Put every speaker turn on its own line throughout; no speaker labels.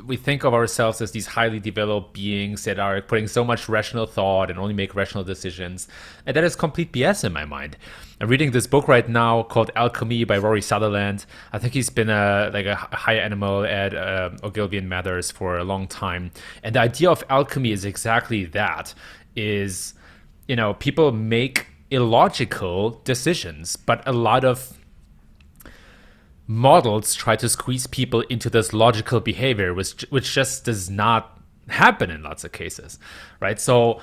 we think of ourselves as these highly developed beings that are putting so much rational thought and only make rational decisions. And that is complete BS in my mind. I'm reading this book right now called Alchemy by Rory Sutherland. I think he's been a high animal at Ogilvy Mathers for a long time. And the idea of alchemy is exactly that, is, people make illogical decisions, but a lot of models try to squeeze people into this logical behavior, which just does not happen in lots of cases, right? So,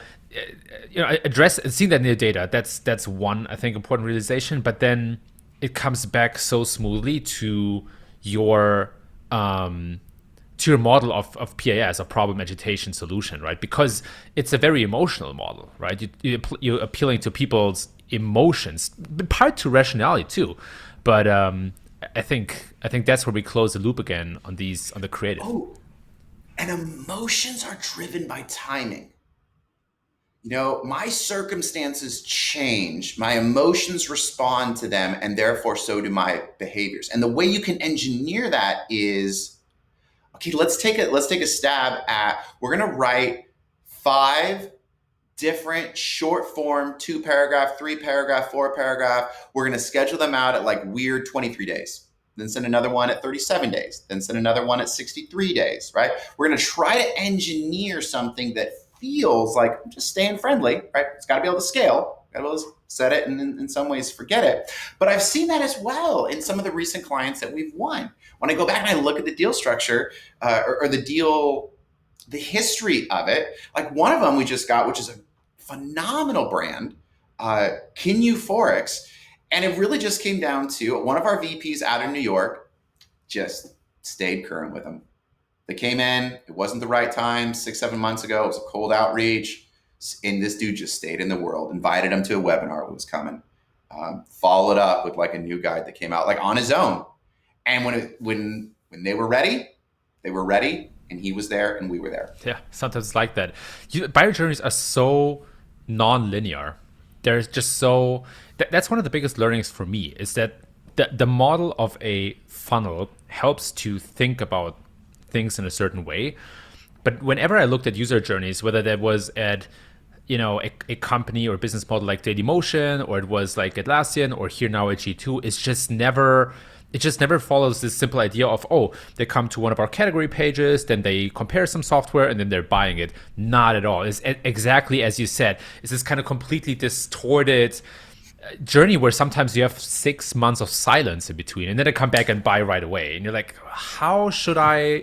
address and seeing that in the data. That's one, I think, important realization. But then it comes back so smoothly your to your model of PAS, a problem agitation solution, right? Because it's a very emotional model, right? You're appealing to people's emotions, part to rationality too, but I think that's where we close the loop again on the creative.
Oh, and emotions are driven by timing. My circumstances change, my emotions respond to them, and therefore so do my behaviors. And the way you can engineer that is, okay, let's take a stab at, we're going to write 5 different short form, 2-paragraph, 3-paragraph, 4-paragraph. We're going to schedule them out at like weird 23 days. Then send another one at 37 days. Then send another one at 63 days, right? We're going to try to engineer something that feels like I'm just staying friendly, right? It's got to be able to scale. Got to be able to set it and in some ways forget it. But I've seen that as well in some of the recent clients that we've won. When I go back and I look at the deal structure or the history of it, like one of them we just got, which is a phenomenal brand, Kinyu Forex. And it really just came down to one of our VPs out in New York just stayed current with them. They came in, it wasn't the right time, 6-7 months ago, it was a cold outreach. And this dude just stayed in the world, invited him to a webinar that was coming, followed up with like a new guide that came out like on his own. And when they were ready, and he was there and we were there.
Yeah, sometimes it's like that. Buyer journeys are so non-linear. There's just so that's one of the biggest learnings for me, is that the model of a funnel helps to think about things in a certain way. But whenever I looked at user journeys, whether that was at a company or business model like Dailymotion, or it was like Atlassian, or here now at G2, it just never follows this simple idea of, oh, they come to one of our category pages, then they compare some software, and then they're buying it. Not at all. It's exactly as you said. It's this kind of completely distorted journey where sometimes you have 6 months of silence in between, and then they come back and buy right away. And you're like, how should I,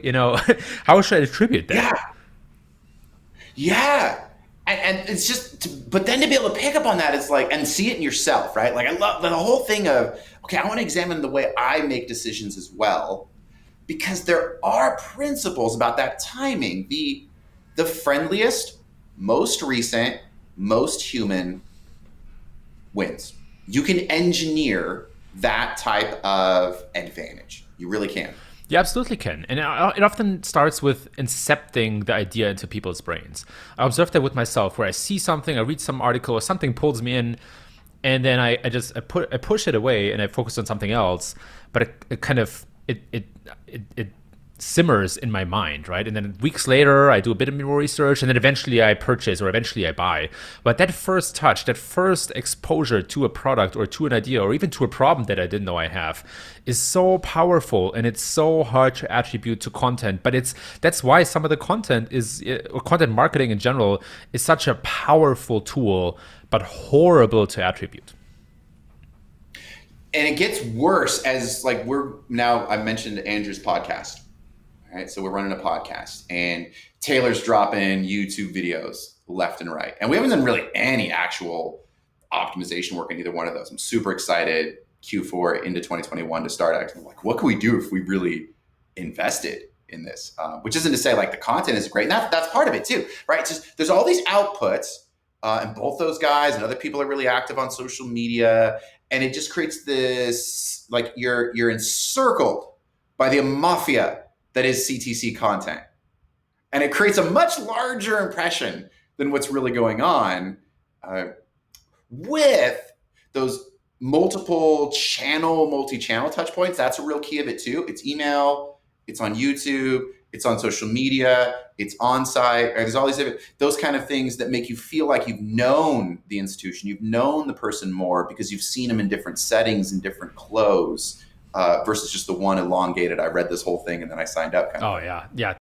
how should I attribute that?
Yeah. And it's just, but then to be able to pick up on that is like, and see it in yourself, right? Like I love the whole thing of, okay, I want to examine the way I make decisions as well, because there are principles about that timing. The friendliest, most recent, most human wins. You can engineer that type of advantage. You really can.
You absolutely can. And it often starts with incepting the idea into people's brains. I observe that with myself, where I see something, I read some article, or something pulls me in, and then I push it away and I focus on something else. But it simmers in my mind, right? And then weeks later, I do a bit of more research, and then eventually I purchase, or eventually I buy. But that first touch, that first exposure to a product or to an idea, or even to a problem that I didn't know I have, is so powerful, and it's so hard to attribute to content. But that's why some of the content or content marketing in general is such a powerful tool, but horrible to attribute.
And it gets worse as like I mentioned Andrew's podcast. Right, so we're running a podcast, and Taylor's dropping YouTube videos left and right. And we haven't done really any actual optimization work in either one of those. I'm super excited Q4 into 2021 to start acting like, what can we do if we really invested in this? Which isn't to say like the content is great. And that's part of it too, right? It's just, there's all these outputs and both those guys and other people are really active on social media. And it just creates this, like you're encircled by the mafia that is CTC content. And it creates a much larger impression than what's really going on with those multi-channel touch points. That's a real key of it too. It's email, it's on YouTube, it's on social media, it's on site, or there's all these different, those kind of things that make you feel like you've known the institution, you've known the person more because you've seen them in different settings and different clothes, versus just the one elongated, I read this whole thing and then I signed up kind of
Oh
thing.
yeah, yeah,